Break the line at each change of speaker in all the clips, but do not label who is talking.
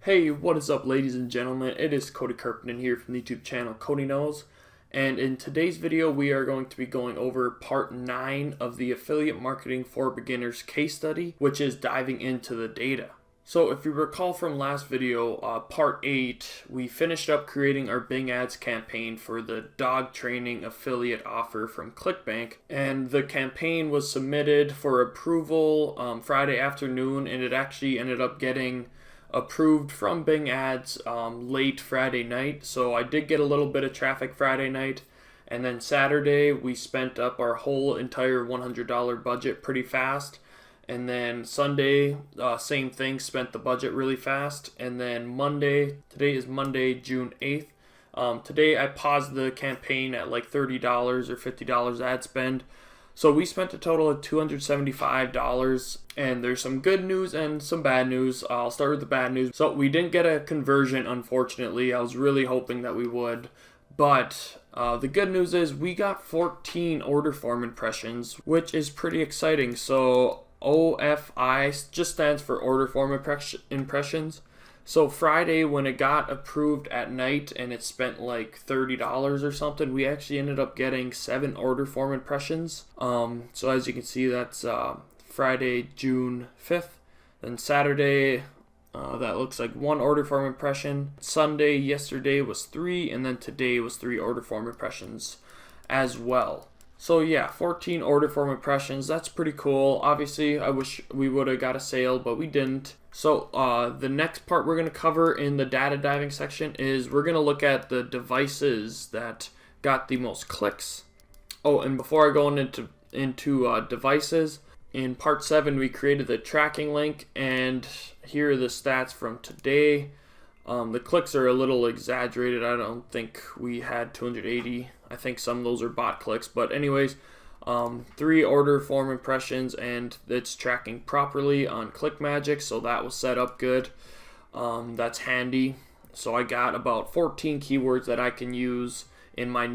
Hey, what is up, ladies and gentlemen? It is Cody Kirkman here from the YouTube channel Cody Knows, and in today's video we are going to be going over part 9 of the Affiliate Marketing for Beginners case study, which is diving into the data. So if you recall from last video, part 8, we finished up creating our Bing Ads campaign for the dog training affiliate offer from ClickBank, and the campaign was submitted for approval Friday afternoon, and it actually ended up getting approved from Bing Ads late Friday night. So I did get a little bit of traffic Friday night, and then Saturday we spent up our whole entire $100 budget pretty fast, and then Sunday same thing, spent the budget really fast, and then Monday, today is Monday, June 8th. Today I paused the campaign at like $30 or $50 ad spend. So we spent a total of $275, and there's some good news and some bad news. I'll start with the bad news. So we didn't get a conversion, unfortunately. I was really hoping that we would. But the good news is we got 14 order form impressions, which is pretty exciting. So OFI just stands for order form impressions. So Friday, when it got approved at night and it spent like $30 or something, we actually ended up getting 7 order form impressions. So as you can see, that's Friday, June 5th. Then Saturday, that looks like 1 order form impression. Sunday, yesterday was 3, and then today was 3 order form impressions as well. So yeah, 14 order form impressions, that's pretty cool. Obviously, I wish we would have got a sale, but we didn't. So the next part we're going to cover in the data diving section is we're going to look at the devices that got the most clicks. Oh, and before I go into devices, in part 7 we created the tracking link, and here are the stats from today. The clicks are a little exaggerated. I don't think we had 280. I think some of those are bot clicks, but anyways, 3 order form impressions, and it's tracking properly on ClickMagick, so that was set up good. That's handy. So I got about 14 keywords that I can use in my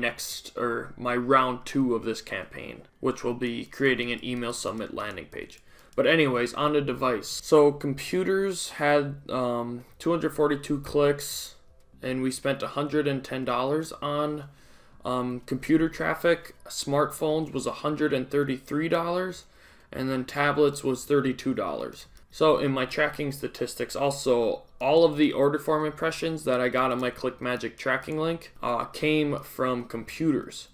my round 2 of this campaign, which will be creating an email summit landing page. But anyways, on the device. So computers had 242 clicks, and we spent $110 on computer traffic. Smartphones was $133, and then tablets was $32. So in my tracking statistics, also all of the order form impressions that I got on my ClickMagick tracking link came from computers.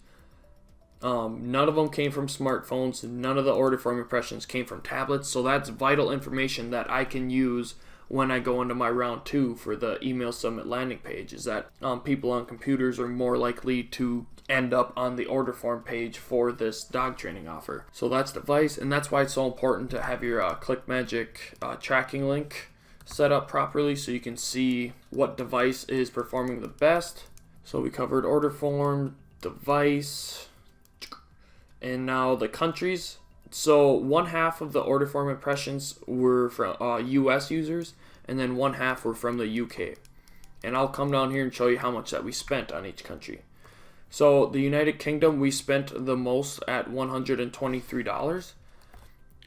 None of them came from smartphones. None of the order form impressions came from tablets. So that's vital information that I can use when I go into my round 2 for the email summit landing page, is that people on computers are more likely to end up on the order form page for this dog training offer. So that's device, and that's why it's so important to have your ClickMagick tracking link set up properly so you can see what device is performing the best. So we covered order form, device, and now the countries. So 1/2 of the order form impressions were from US users, and then 1/2 were from the UK. And I'll come down here and show you how much that we spent on each country. So the United Kingdom, we spent the most at $123,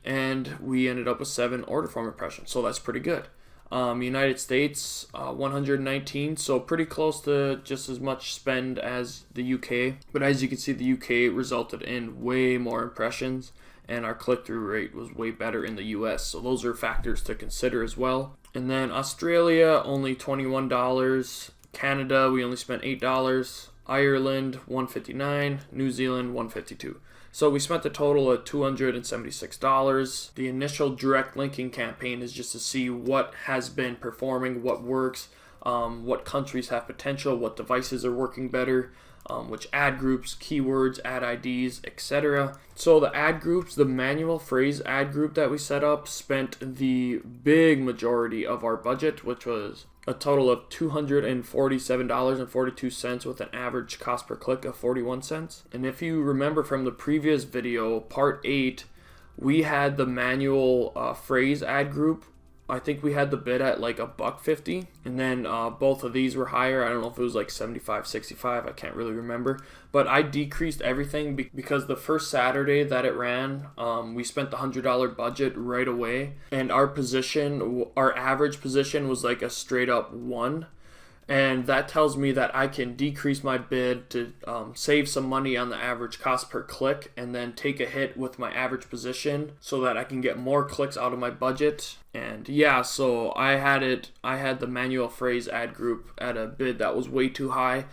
and we ended up with 7 order form impressions, so that's pretty good. United States, 119, so pretty close to just as much spend as the UK. But as you can see, the UK resulted in way more impressions, and our click-through rate was way better in the US, so those are factors to consider as well. And then Australia, only $21. Canada, we only spent $8. Ireland, $159. New Zealand, $152. So we spent a total of $276. The initial direct linking campaign is just to see what has been performing, what works, what countries have potential, what devices are working better, which ad groups, keywords, ad IDs, etc. So the ad groups, the manual phrase ad group that we set up, spent the big majority of our budget, which was a total of $247.42 with an average cost per click of 41 cents. And if you remember from the previous video, part 8, we had the manual phrase ad group I think we had the bid at like $1.50, and then both of these were higher. I don't know if it was like 75, 65. I can't really remember, but I decreased everything because the first Saturday that it ran, we spent the $100 budget right away, and our average position was like a straight up 1. And that tells me that I can decrease my bid to save some money on the average cost per click, and then take a hit with my average position so that I can get more clicks out of my budget. And yeah, so I had the manual phrase ad group at a bid that was way too high.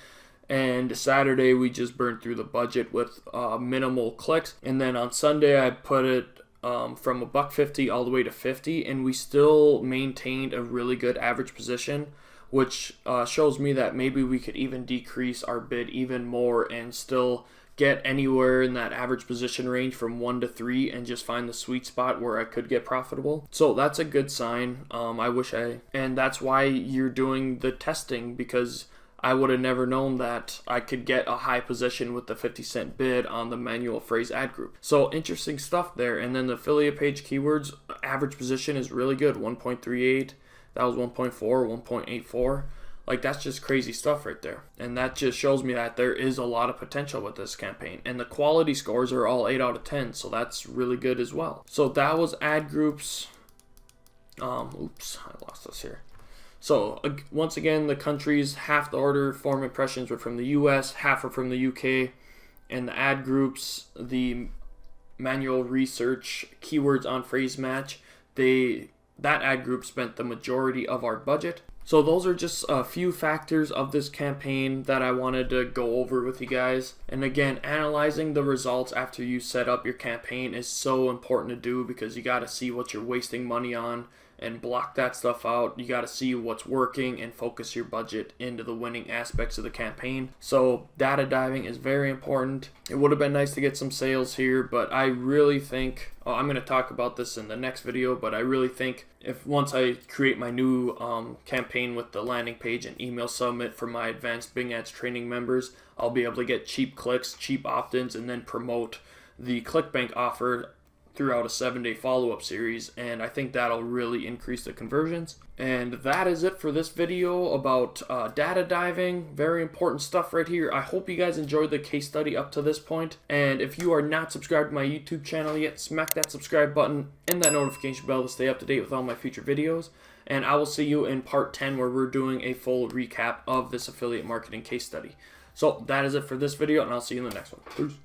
And Saturday we just burned through the budget with minimal clicks. And then on Sunday I put it from $1.50 all the way to 50, and we still maintained a really good average position, which shows me that maybe we could even decrease our bid even more and still get anywhere in that average position range from 1 to 3 and just find the sweet spot where I could get profitable. So that's a good sign. And that's why you're doing the testing, because I would have never known that I could get a high position with the 50-cent bid on the manual phrase ad group. So interesting stuff there. And then the affiliate page keywords average position is really good, 1.38. That was 1.4, 1.84. Like, that's just crazy stuff right there. And that just shows me that there is a lot of potential with this campaign. And the quality scores are all 8 out of 10, so that's really good as well. So that was ad groups. Oops, I lost this here. So once again, the countries, half the order form impressions were from the US, half are from the UK. And the ad groups, the manual research, keywords on phrase match, that ad group spent the majority of our budget. So those are just a few factors of this campaign that I wanted to go over with you guys. And again, analyzing the results after you set up your campaign is so important to do, because you got to see what you're wasting money on and block that stuff out. You got to see what's working and focus your budget into the winning aspects of the campaign. So data diving is very important. It would have been nice to get some sales here, but I really think, I'm going to talk about this in the next video, but I really think if once I create my new campaign with the landing page and email summit for my advanced Bing Ads training members, I'll be able to get cheap clicks, cheap opt-ins, and then promote the ClickBank offer throughout a 7-day follow-up series, and I think that'll really increase the conversions. And that is it for this video about data diving. Very important stuff right here. I hope you guys enjoyed the case study up to this point, and if you are not subscribed to my YouTube channel yet, smack that subscribe button and that notification bell to stay up to date with all my future videos. And I will see you in part 10, where we're doing a full recap of this affiliate marketing case study. So that is it for this video, and I'll see you in the next one. Peace.